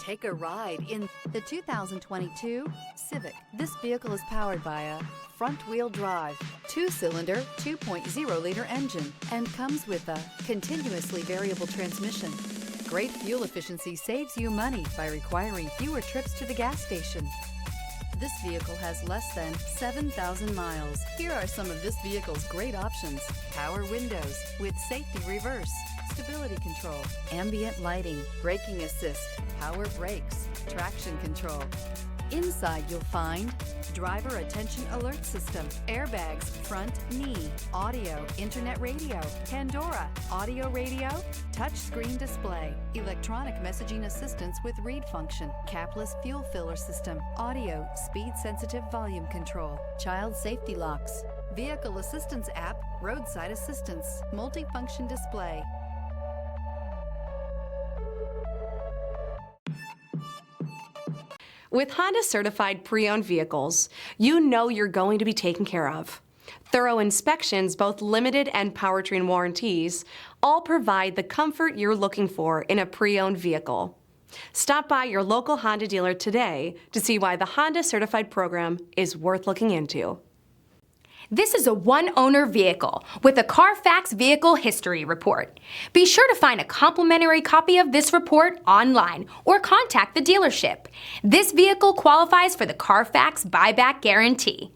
Take a ride in the 2022 Civic. This vehicle is powered by a front-wheel drive, 2-cylinder, 2.0-liter engine, and comes with a continuously variable transmission. Great fuel efficiency saves you money by requiring fewer trips to the gas station. This vehicle has less than 7,000 miles. Here are some of this vehicle's great options: power windows with safety reverse, stability control, ambient lighting, braking assist, power brakes, traction control. Inside you'll find driver attention alert system, airbags, front knee, audio, internet radio, Pandora, audio radio, touchscreen display, electronic messaging assistance with read function, capless fuel filler system, audio, speed sensitive volume control, child safety locks, vehicle assistance app, roadside assistance, multifunction display. With Honda certified pre-owned vehicles, you know you're going to be taken care of. Thorough inspections, both limited and powertrain warranties, all provide the comfort you're looking for in a pre-owned vehicle. Stop by your local Honda dealer today to see why the Honda certified program is worth looking into. This is a one-owner vehicle with a Carfax Vehicle History Report. Be sure to find a complimentary copy of this report online or contact the dealership. This vehicle qualifies for the Carfax Buyback Guarantee.